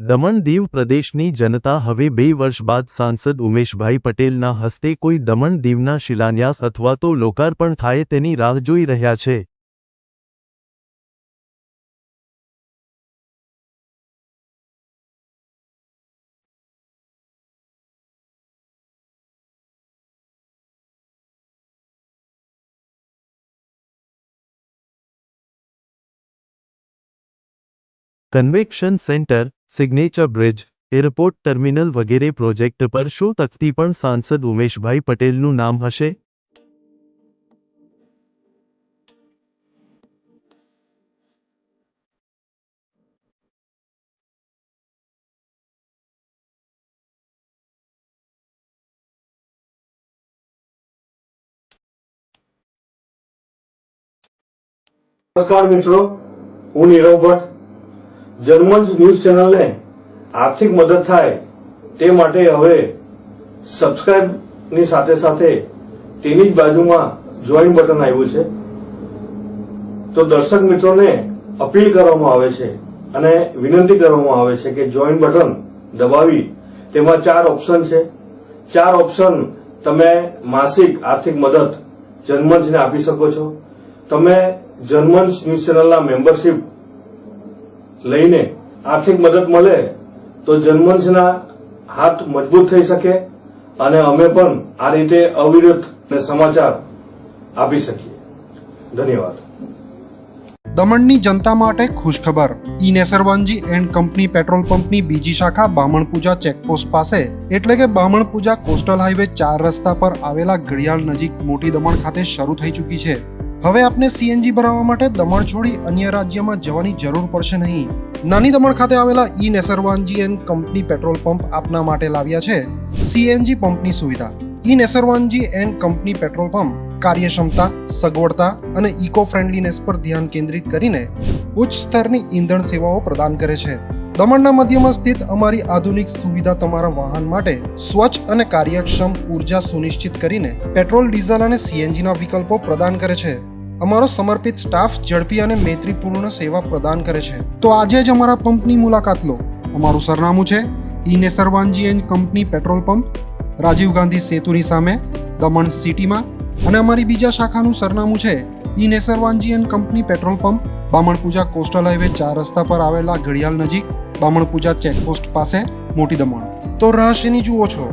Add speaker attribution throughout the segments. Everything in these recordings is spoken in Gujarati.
Speaker 1: દમણ દીવ પ્રદેશની જનતા હવે 2 વર્ષ બાદ સાંસદ ઉમેશભાઈ પટેલના હસ્તે કોઈ દમણ દીવના શિલાન્યાસ અથવા તો લોકાર્પણ થાય તેની રાહ જોઈ રહ્યા છે। Convection centre, signature bridge, airport terminal વગેરે પ્રોજેક્ટ પર શું તકતી પણ સાંસદ ઉમેશભાઈ પટેલનું નામ હશે?
Speaker 2: નમસ્કાર મિત્રો, હું નીરવ ભટ્ટ। જર્મન ન્યૂઝ ચેનલને આર્થિક મદદ થાય તે માટે હવે સબસ્ક્રાઇબની સાથે સાથે તેની જ બાજુમાં જોઈન બટન આવ્યું છે। તો દર્શક મિત્રોને અપીલ કરવામાં આવે છે અને વિનંતી કરવામાં આવે છે કે જોઈન બટન દબાવી તેમાં 4 ઓપ્શન છે। 4 ઓપ્શન તમે માસિક આર્થિક મદદ જર્મન્સને આપી શકો છો। તમે જર્મન ન્યૂઝ ચેનલના મેમ્બરશીપ લઈને આર્થિક મદદ મળે તો જર્મન્સના હાથ મજબૂત થઈ શકે અને અમે પણ આ રીતે અવિરત સમાચાર આપી શકીએ। ધન્યવાદ।
Speaker 3: દમણની જનતા માટે ખુશખબર। ઈ નેસરવાનજી એન્ડ કંપની પેટ્રોલ પંપની બીજી શાખા બામણપૂજા ચેકપોસ્ટ પાસે એટલે કે બામણપૂજા કોસ્ટલ હાઈવે 4 રસ્તા પર આવેલા ઘડિયાળ નજીક મોટી દમણ ખાતે શરૂ થઈ ચૂકી છે। હવે આપને સીએનજી ભરાવવા માટે દમણ છોડી અન્ય રાજ્યમાં જવાની જરૂર પડશે નહીં। નાની દમણ ખાતે આવેલા E Nesarwanji and company petrol pump આપના માટે લાવ્યા છે સીએનજી પંપની સુવિધા। E Nesarwanji and company petrol pump કાર્યક્ષમતા, સગવડતા અને ઇકો ફ્રેન્ડલીનેસ પર ધ્યાન કેન્દ્રિત કરીને ઉચ્ચ સ્તરની ઈંધણ સેવાઓ પ્રદાન કરે છે। દમણના મધ્યમાં સ્થિત અમારી આધુનિક સુવિધા તમારા વાહન માટે સ્વચ્છ અને કાર્યક્ષમ ઉર્જા સુનિશ્ચિત કરીને પેટ્રોલ, ડીઝલ અને સીએનજીના વિકલ્પો પ્રદાન કરે છે। અમારો સમર્પિત સ્ટાફ ઝડપી અને મૈત્રીપૂર્ણ સેવા પ્રદાન કરે છે। તો આજે જ અમારા પંપની મુલાકાત લો। અમારું સરનામું છે E Nesarwanji and company petrol pump, Rajiv Gandhi સેતુની સામે, દમણ સિટીમાં। અને અમારી બીજા શાખાનું સરનામું છે E Nesarwanji and company petrol pump, Bamanpuja coastal highway 4 રસ્તા પર આવેલા ઘડિયાળ નજીક, બામણપૂજા ચેકપોસ્ટ પાસે, મોટી દમણ। તો રાહ શેની જુઓ છો?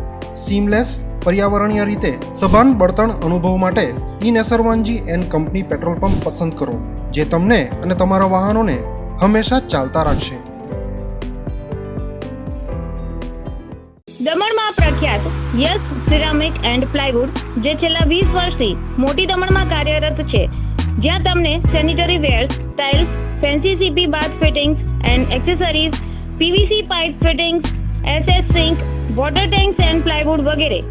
Speaker 3: સીમલેસ, પર્યાવરણીય રીતે સભાન બળતણ અનુભવ માટે E Nesarwanji and company petrol pump પસંદ કરો, જે તમને અને તમારા વાહનોને હંમેશા ચાલતા રાખશે।
Speaker 4: દમણમાં પ્રખ્યાત યસ સિરામિક એન્ડ પ્લાયવુડ, જે છેલ્લા 20 વર્ષથી મોટી દમણમાં કાર્યરત છે, જ્યાં તમને sanitary wares, tiles, fancy CP bath fittings and accessories, PVC pipe fittings, SS sink, water tanks and plywood વગેરે।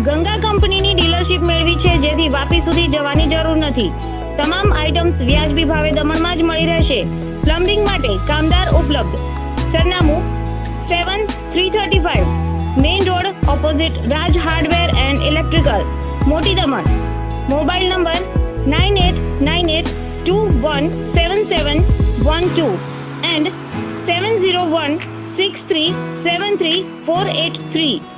Speaker 4: ગંગા કંપનીની ડીલરશીપ મેળવી છે, જેથી વાપી સુધી જવાની જરૂર નથી। તમામ આઇટમ્સ વ્યાજબી ભાવે દમણમાં જ મળી રહેશે। પ્લમ્બિંગ માટે કામદાર ઉપલબ્ધ। સરનામું 7335 main road opposite Raj hardware and electrical, મોટી દમણ। Mobile number 9898217712 and 7016373483।